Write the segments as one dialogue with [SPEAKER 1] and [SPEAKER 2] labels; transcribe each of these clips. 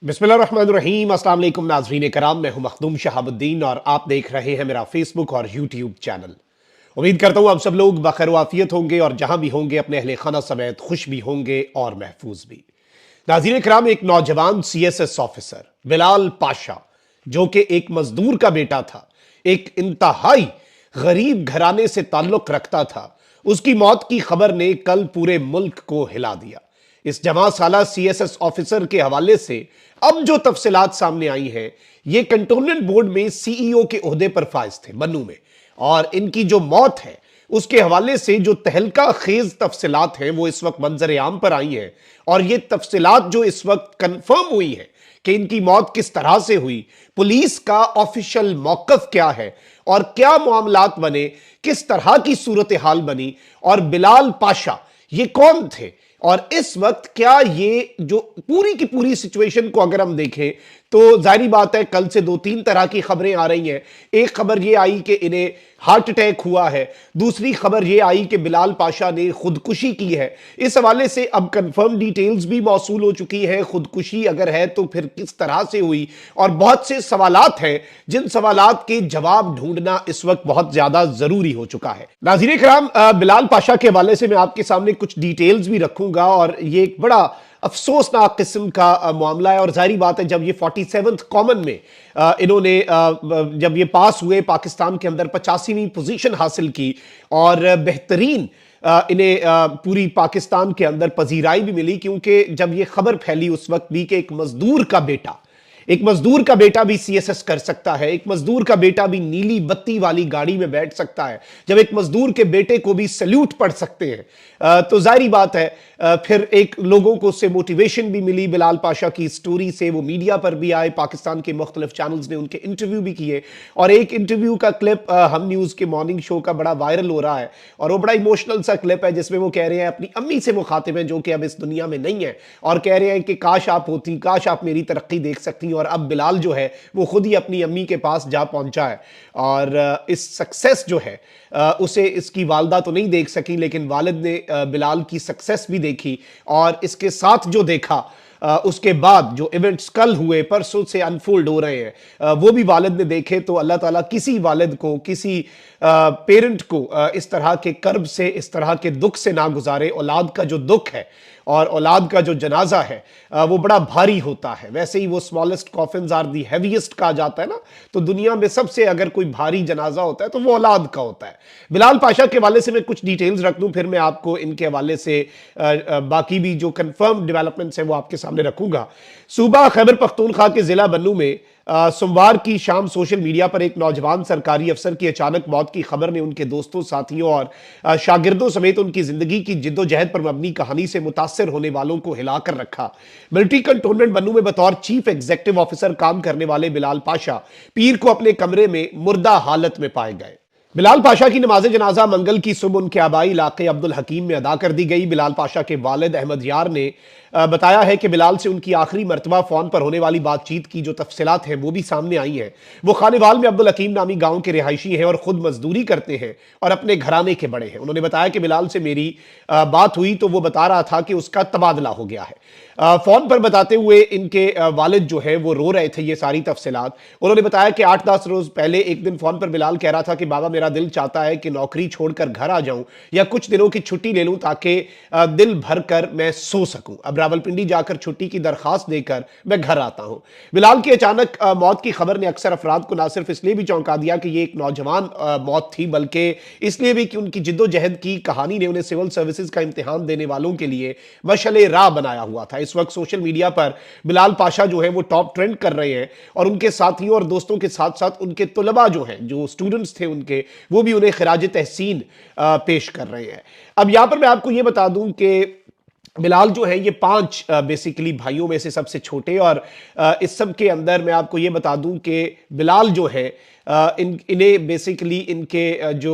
[SPEAKER 1] बिस्मिल्लाहिर्रहमानिर्रहीम। अस्सलाम वालेकुम नाज़रीन कराम, मैं हूं मखदूम शहाबुद्दीन और आप देख रहे हैं मेरा फेसबुक और यूट्यूब चैनल। उम्मीद करता हूं आप सब लोग बखैर वाफियत होंगे और जहां भी होंगे अपने अहले खाना समेत खुश भी होंगे और महफूज भी। नाज़रीन कराम, एक नौजवान CSS ऑफिसर बिलाल पाशा, जो कि एक मजदूर का बेटा था, एक इंतहाई गरीब घराने से ताल्लुक रखता था, उसकी मौत की खबर ने कल पूरे मुल्क को हिला दिया। इस जमा साला CSS ऑफिसर के हवाले से अब जो तफसीलात सामने आई हैं, ये कंटोनमेंट बोर्ड में CEO के ओहदे पर फाइज थे मन्नू में, और इनकी जो मौत है उसके हवाले से जो तहलका खेज तफसीलात हैं वो इस वक्त मंजर आम पर आई हैं। और ये तफसीलात जो इस वक्त कंफर्म हुई है कि इनकी मौत किस तरह से हुई, पुलिस का ऑफिशियल मौकफ क्या है और क्या मामलात बने, किस तरह की सूरत हाल बनी, और बिलाल पाशा ये कौन थे, और इस वक्त क्या ये जो पूरी की पूरी सिचुएशन को अगर हम देखें तो जाहिर बात है कल से दो तीन तरह की खबरें आ रही हैं। एक खबर ये आई कि इन्हें हार्ट अटैक हुआ है, दूसरी खबर ये आई कि बिलाल पाशा ने खुदकुशी की है। इस हवाले से अब कंफर्म डिटेल्स भी मौसूल हो चुकी हैं, खुदकुशी अगर है तो फिर किस तरह से हुई, और बहुत से सवालात हैं जिन सवालात के जवाब ढूंढना इस वक्त बहुत ज्यादा जरूरी हो चुका है। नाज़रीन कराम, बिलाल पाशा के हवाले से मैं आपके सामने कुछ डिटेल्स भी रखूंगा, और ये एक बड़ा अफसोसनाक किस्म का मामला है। और जाहिर बात है जब ये 47th कॉमन में इन्होंने जब ये पास हुए, पाकिस्तान के अंदर 85वीं पोजीशन हासिल की और बेहतरीन इन्हें पूरी पाकिस्तान के अंदर पजीराई भी मिली, क्योंकि जब ये खबर फैली उस वक्त भी कि एक मजदूर का बेटा भी CSS कर सकता है, एक मजदूर का बेटा भी नीली बत्ती वाली गाड़ी में बैठ सकता है, जब एक मजदूर के बेटे को भी सल्यूट पढ़ सकते हैं, तो जाहिर बात है फिर एक लोगों को उससे मोटिवेशन भी मिली। बिलाल पाशा की स्टोरी से वो मीडिया पर भी आए, पाकिस्तान के मुख्तलिफ चैनल्स ने उनके इंटरव्यू भी किए, और एक इंटरव्यू का क्लिप हम न्यूज़ के मॉर्निंग शो का बड़ा वायरल हो रहा है, और वो बड़ा इमोशनल सा क्लिप है जिसमें वो कह रहे हैं, अपनी अम्मी से मुखातिब हैं जो कि अब इस दुनिया में नहीं है, और कह रहे हैं कि काश आप होती, काश आप मेरी तरक्की देख सकती। और अब बिलाल जो है वो खुद ही अपनी अम्मी के पास जा पहुंचा है, और इस सक्सेस जो है उसे इसकी वालदा तो नहीं देख सकी, लेकिन वालिद ने बिलाल की सक्सेस भी देखी, और इसके साथ जो देखा उसके बाद जो इवेंट्स कल हुए, परसों से अनफोल्ड हो रहे हैं, वो भी वालिद ने देखे। तो अल्लाह ताला किसी वालिद को, किसी पेरेंट को इस तरह के कर्ब से, इस तरह के दुख से ना गुजारे। औलाद का जो दुख है और औलाद का जो जनाजा है वो बड़ा भारी होता है। वैसे ही वो smallest coffins are the heaviest कहा जाता है ना, तो दुनिया में सबसे अगर कोई भारी जनाजा होता है तो वो औलाद का होता है। बिलाल पाशा के हवाले से मैं कुछ डिटेल्स रख दूं, फिर मैं आपको इनके हवाले से बाकी भी जो कंफर्म डेवलपमेंट्स हैं वो आपके सामने रखूंगा। सूबा खैबर पख्तूनख्वा के जिला बन्नू में सोमवार की शाम सोशल मीडिया पर एक नौजवान सरकारी अफसर की अचानक मौत की खबर ने उनके दोस्तों, साथियों और शागिर्दों समेत उनकी जिंदगी की जिद्दोजहद पर मबनी कहानी से मुतासर होने वालों को हिलाकर रखा। मिलिट्री कंटोनमेंट बन्नू में बतौर चीफ एग्जीक्यूटिव ऑफिसर काम करने वाले बिलाल पाशा पीर को अपने कमरे में मुर्दा हालत में पाए गए। बिलाल पाशा की नमाज जनाजा मंगल की सुबह उनके आबाई इलाके अब्दुल हकीम में अदा कर दी गई। बिलाल पाशा के वालिद अहमद यार ने बताया है कि बिलाल से उनकी आखिरी मरतबा फोन पर होने वाली बातचीत की जो तफसीलात हैं वो भी सामने आई हैं। वो खानेवाल में अब्दुल हकीम नामी गांव के रिहायशी हैं और खुद मजदूरी करते हैं और अपने घराने के बड़े हैं। उन्होंने बताया कि बिलाल से मेरी बात हुई तो वो बता रहा था कि उसका तबादला हो गया है। फोन पर बताते हुए इनके वालिद जो है वो रो रहे थे ये सारी तफसीलात। उन्होंने बताया कि 8-10 रोज पहले एक दिन फोन पर बिलाल कह रहा था कि बाबा मेरा दिल चाहता है कि नौकरी छोड़कर घर आ जाऊं या कुछ दिनों की छुट्टी ले लूं ताकि दिल भर कर मैं सो सकूं। अब रावलपिंडी जाकर छुट्टी की दरखास्त देकर मैं घर आता हूं। बिलाल की अचानक मौत की खबर ने अक्सर अफराद को ना सिर्फ इसलिए भी चौंका दिया कि ये एक नौजवान मौत थी, बल्कि इसलिए भी कि उनकी जिद्दोजहद की कहानी ने उन्हें सिविल सर्विसेज का इम्तिहान देने वालों के लिए मशअले राह बनाया हुआ था। इस वक्त सोशल मीडिया पर बिलाल पाशा जो है वो टॉप ट्रेंड कर रहे हैं, और उनके साथियों और दोस्तों के साथ साथ उनके तुलबा जो हैं, जो स्टूडेंट्स थे उनके, वो भी उन्हें खिराज तहसीन पेश कर रहे हैं। अब यहां पर मैं आपको यह बता दूं कि बिलाल जो है ये 5 बेसिकली भाइयों में से सबसे छोटे, और इस सब के अंदर मैं आपको ये बता दूं कि बिलाल जो है इन्हें बेसिकली इनके जो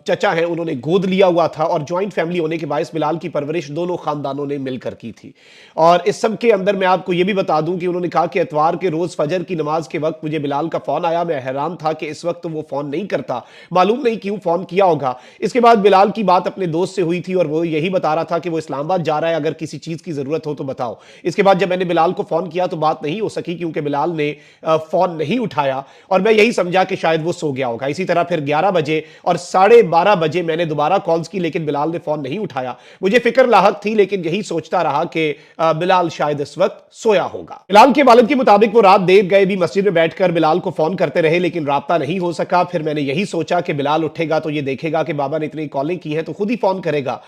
[SPEAKER 1] चचा हैं उन्होंने गोद लिया हुआ था, और जॉइंट फैमिली होने के बायस बिलाल की परवरिश दोनों खानदानों ने मिलकर की थी। और इस सब के अंदर मैं आपको ये भी बता दूं कि उन्होंने कहा कि इतवार के रोज फजर की नमाज के वक्त मुझे बिलाल का फोन आया। मैं हैरान था कि इस वक्त वो फोन नहीं करता, मालूम नहीं क्यों फोन किया होगा। इसके बाद बिलाल की बात अपने दोस्त से हुई थी और वो यही बता रहा था कि वो इस्लामाबाद जा रहा है, अगर किसी चीज की जरूरत हो तो बताओ। इसके बाद जब मैंने बिलाल को फोन किया तो बात नहीं हो सकी, क्योंकि बिलाल ने फोन नहीं उठाया और मैं यही समझा कि शायद वो सो गया होगा। इसी तरह फिर 11 बजे और 12:30 बजे मैंने दोबारा कॉल्स की, लेकिन बिलाल ने फोन नहीं उठाया। मुझे फिक्र लाहक थी, लेकिन यही सोचता रहा कि बिलाल शायद इस वक्त सोया होगा। बिलाल के वालिद के मुताबिक वो रात देर गए भी मस्जिद में बैठकर बिलाल को फोन करते रहे, लेकिन राब्ता नहीं हो सका। फिर मैंने यही सोचा कि बिलाल उठेगा तो ये देखेगा कि बाबा ने इतनी कॉलिंग की है तो खुद ही फोन करेगा,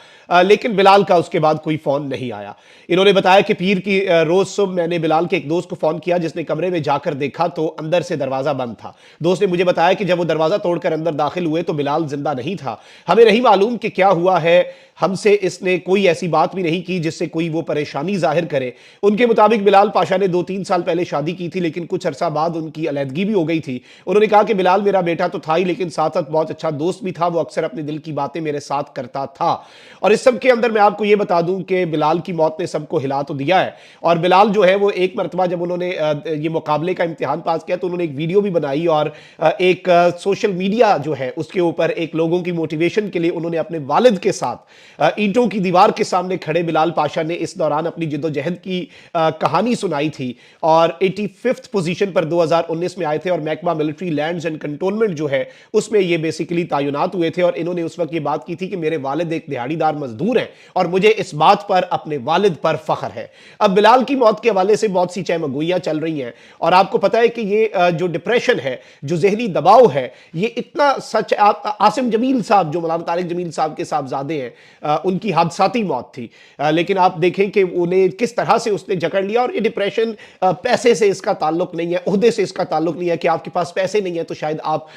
[SPEAKER 1] लेकिन बिलाल का उसके बाद कोई फोन नहीं आया। इन्होंने बताया कि पीर की रोज सुबह मैंने बिलाल के एक दोस्त को फोन किया, जिसने कमरे में जाकर देखा तो अंदर से दरवाजा बंद था। दोस्त ने मुझे बताया कि जब वो दरवाजा तोड़कर अंदर दाखिल हुए तो बिलाल जिंदा नहीं था। हमें नहीं मालूम कि क्या हुआ है, हमसे इसने कोई ऐसी बात भी नहीं की जिससे कोई वो परेशानी जाहिर करे। उनके मुताबिक बिलाल पाशा ने 2-3 साल पहले शादी की थी, लेकिन कुछ अरसा बाद उनकी अलहदगी भी हो गई थी। उन्होंने कहा कि बिलाल मेरा बेटा तो था ही, लेकिन साथ साथ बहुत अच्छा दोस्त भी था। वो अक्सर अपने दिल की बातें मेरे साथ करता था। और इस सब के अंदर मैं आपको ये बता दूं कि बिलाल की मौत ने सबको हिला तो दिया है। और बिलाल जो है वो एक मरतबा जब उन्होंने ये मुकाबले का इम्तिहान पास किया तो उन्होंने एक वीडियो भी बनाई और एक सोशल मीडिया जो है उसके ऊपर एक लोगों की मोटिवेशन के लिए उन्होंने अपने वालिद के साथ ईंटों की दीवार के सामने खड़े बिलाल पाशा ने इस दौरान अपनी जिद्दोजहद की कहानी सुनाई थी। और 85th पोजीशन पर 2019 में आए थे और महकमा मिलिट्री लैंड्स एंड कंटोनमेंट जो है उसमें ये बेसिकली तैनात हुए थे। और इन्होंने उस वक्त ये बात की थी कि मेरे वालिद एक दिहाड़ीदार मजदूर हैं और मुझे इस बात पर अपने वालिद पर फख्र है। अब बिलाल की मौत के हवाले से बहुत सी चहमगोइयां चल रही हैं और आपको पता है कि ये जो डिप्रेशन है, जो जहनी दबाव है, ये इतना सच। आसिम जमील साहब जो मौलाना तारिक जमील साहब के साहबजादे हैं, उनकी हादसाती मौत थी, लेकिन आप देखें कि उन्हें किस तरह से उसने जकड़ लिया। और ये डिप्रेशन पैसे से इसका ताल्लुक नहीं है, ओहदे से इसका ताल्लुक नहीं है कि आपके पास पैसे नहीं है तो शायद आप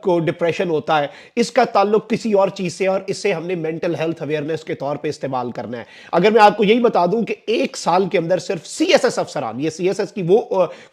[SPEAKER 1] को डिप्रेशन होता है। इसका ताल्लुक किसी और चीज से, और इससे हमने मेंटल हेल्थ अवेयरनेस के तौर पे इस्तेमाल करना है। अगर मैं आपको यही बता दूं कि एक साल के अंदर सिर्फ सीएसएस अफसरान, ये सीएसएस की वो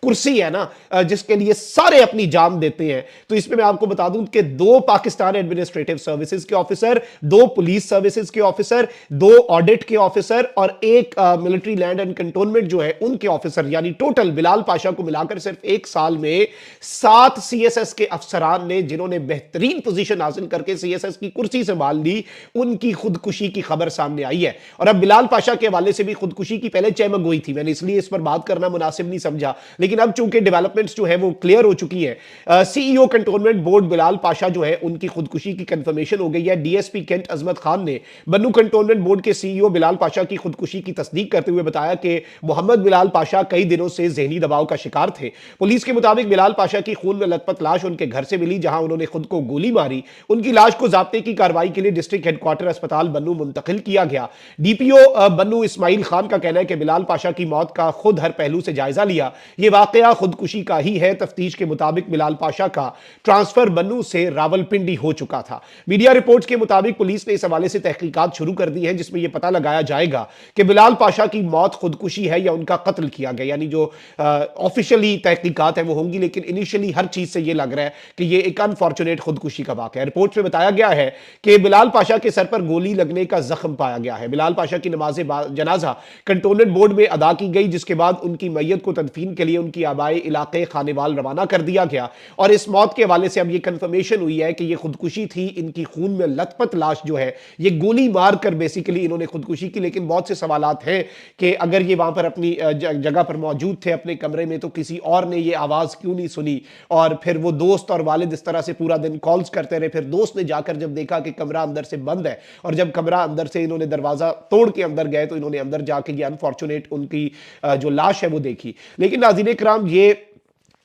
[SPEAKER 1] कुर्सी है ना जिसके लिए सारे अपनी जान देते हैं, तो इसमें मैं आपको बता दूं कि 2 पाकिस्तान एडमिनिस्ट्रेटिव सर्विसेज के ऑफिसर, 2 पुलिस सर्विसेज के ऑफिसर, 2 ऑडिट के ऑफिसर और 1 मिलिट्री लैंड एंड कंटोनमेंट जो है उनके ऑफिसर, यानी टोटल बिलाल पाशा को मिलाकर सिर्फ एक साल में 7 सीएसएस के अफसरान ने, जिन्होंने बेहतरीन पोजीशन हासिल करके सीएसएस की कुर्सी संभाल ली, उनकी खुदकुशी की खबर सामने आई है। और अब बिलाल पाशा के हवाले से भी खुदकुशी की पहले चहमगोई थी, मैंने इसलिए इस पर बात करना मुनासिब नहीं समझा, लेकिन अब चूंकि डेवलपमेंट्स जो है वो क्लियर हो चुकी है। CEO cantonment board Bilal Pasha जो है उनकी खुदकुशी की कंफर्मेशन हो गई है। डीएसपी कैंट अजमत खान ने बन्नू कंटोनमेंट बोर्ड के सीईओ बिलाल पाशा की खुदकुशी की तस्दीक करते हुए बताया कि मोहम्मद बिलाल पाशा कई दिनों से जहनी दबाव का शिकार थे। पुलिस के मुताबिक बिलाल पाशा की खून में लथपथ लाश उनके घर से मिली, जहां उन्होंने खुद को गोली मारी। उनकी लाश को ज़ाब्ते की कार्रवाई के लिए डिस्ट्रिक्ट हेडक्वार्टर अस्पताल बन्नू मुंतकिल किया गया। डीपीओ बन्नू इस्माइल खान का कहना है कि बिलाल पाशा की मौत का खुद हर पहलू से जायजा लिया। यह वाकया खुदकुशी का ही है। तफ्तीश के मुताबिक बिलाल पाशा का ट्रांसफर बन्नू से रावलपिंडी हो चुका था। मीडिया रिपोर्ट्स के मुताबिक पुलिस ने इस हवाले से तहकीकात शुरू कर दी है, जिसमें यह पता लगाया जाएगा कि बिलाल पाशा की मौत खुदकुशी है या उनका कत्ल किया गया। यानी जो ऑफिशियली तहकीकात है वो होंगी, लेकिन इनिशियली हर चीज से यह लग रहा है कि यह एक अनफॉर्चुनेट खुदकुशी का वाकया है। रिपोर्ट में बताया गया है कि बिलाल पाशा के सर पर गोली लगने का जख्म पाया गया है। बिलाल पाशा की नमाज जनाजा कंटोनमेंट बोर्ड में अदा की गई, जिसके बाद उनकी मैयत को तदफीन के लिए उनकी आबाई इलाके खानेवाल रवाना कर दिया गया। और इस मौत के हवाले से अब यह कंफर्मेशन हुई है कि यह खुदकुशी थी। इनकी खून में लथपथ लाश जो है ये गोली मारकर बेसिकली इन्होंने खुदकुशी की। लेकिन बहुत से सवालात हैं कि अगर ये वहां पर अपनी जगह पर मौजूद थे अपने कमरे में, तो किसी और ने ये आवाज क्यों नहीं सुनी? और फिर वो दोस्त और वालिद इस तरह से पूरा दिन कॉल्स करते रहे। फिर दोस्त ने जाकर जब देखा कि कमरा अंदर से बंद है, और जब कमरा अंदर से इन्होंने दरवाजा तोड़ के अंदर गए तो इन्होंने अंदर जाके ये अनफॉर्चुनेट उनकी जो लाश है वो देखी। लेकिन नाज़रीन इकराम, ये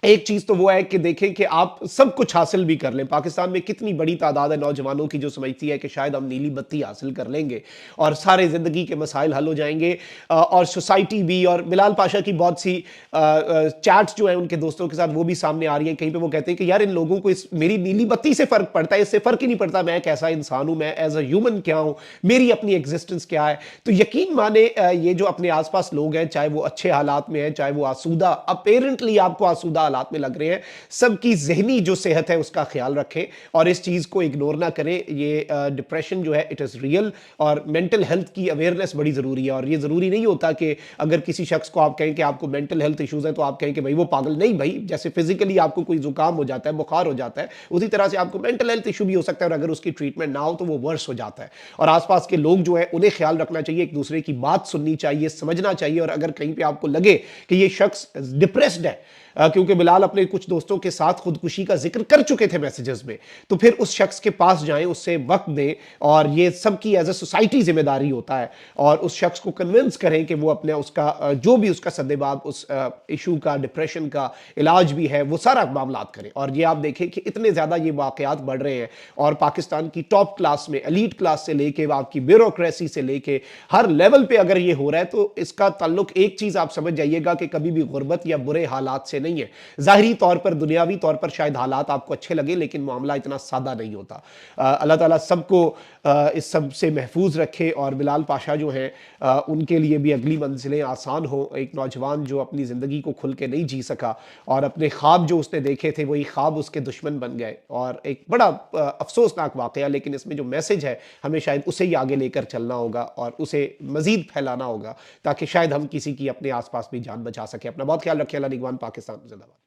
[SPEAKER 1] एक चीज तो वो है कि देखें कि आप सब कुछ हासिल भी कर लें। पाकिस्तान में कितनी बड़ी तादाद है नौजवानों की जो समझती है कि शायद हम नीली बत्ती हासिल कर लेंगे और सारे जिंदगी के मसाइल हल हो जाएंगे। और सोसाइटी भी, और बिलाल पाशा की बहुत सी चैट्स जो है उनके दोस्तों के साथ वो भी सामने आ रही है। कहीं पे वो कहते हैं कि यार इन लोगों को इस मेरी नीली बत्ती से फर्क पड़ता है, इससे फर्क ही नहीं पड़ता मैं कैसा इंसान हूं, मैं एज अ ह्यूमन क्या हूं, मेरी अपनी एग्जिस्टेंस क्या है। तो यकीन माने ये जो अपने आसपास लोग हैं, चाहे वो अच्छे हालात में हैं चाहे वो आसूदा, अपेरेंटली आपको आसूदा हालात में लग रहे हैं, सबकी ज़हनी जो सेहत है उसका ख्याल रखें और इस चीज़ को इग्नोर ना करें। ये डिप्रेशन जो है इट इज़ रियल और मेंटल हेल्थ की अवेयरनेस बड़ी ज़रूरी है। और ये ज़रूरी नहीं होता कि अगर किसी शख्स को आप कहें कि आपको मेंटल हेल्थ इश्यूज़ हैं तो आप कहें कि भाई वो पागल नहीं। भाई जैसे फिजिकली आपको कोई जुकाम हो जाता है, बुखार हो जाता है, उसी तरह से आपको मेंटल हेल्थ इशू भी हो सकता है और अगर उसकी ट्रीटमेंट ना हो तो वो वर्स हो जाता है। और आसपास के लोग जो है उन्हें ख्याल रखना चाहिए, एक दूसरे की बात सुननी चाहिए, समझना चाहिए। और अगर कहीं पे आपको लगे कि ये शख्स डिप्रेस्ड है, क्योंकि बिलाल अपने कुछ दोस्तों के साथ खुदकुशी का जिक्र कर चुके थे मैसेजेस में, तो फिर उस शख्स के पास जाएं, उससे वक्त दें और ये सबकी एज ए सोसाइटी जिम्मेदारी होता है और उस शख्स को कन्विंस करें कि वो अपने उसका जो भी उसका सद्देबाब उस इशू का, डिप्रेशन का इलाज भी है, वो सारा मामलात करें। और ये आप देखें कि इतने ज़्यादा ये वाकयात बढ़ रहे हैं और पाकिस्तान की टॉप क्लास में, एलीट क्लास से लेके आपकी ब्यूरोक्रेसी से लेके हर लेवल पे अगर ये हो रहा है तो इसका ताल्लुक एक चीज़ आप समझ जाइएगा कि कभी भी गुर्बत या बुरे हालात से नहीं है। ज़ाहिरी तौर पर, दुनियावी तौर पर शायद हालात आपको अच्छे लगे लेकिन मामला इतना सादा नहीं होता। अल्लाह ताला सबको इस सब से महफूज रखे और बिलाल पाशा जो हैं उनके लिए भी अगली मंजिलें आसान हो। एक नौजवान जो अपनी ज़िंदगी को खुल के नहीं जी सका और अपने ख्वाब जो उसने देखे थे वही ख्वाब उसके दुश्मन बन गए और एक बड़ा अफसोसनाक वाक़या। लेकिन इसमें जो मैसेज है हमें शायद उसे ही आगे लेकर चलना होगा और उसे मज़ीद फैलाना होगा ताकि शायद हम किसी की अपने आसपास भी जान बचा सके। अपना बहुत ख्याल रखें। अल्लाह निगहबान। पाकिस्तान जिंदाबाद।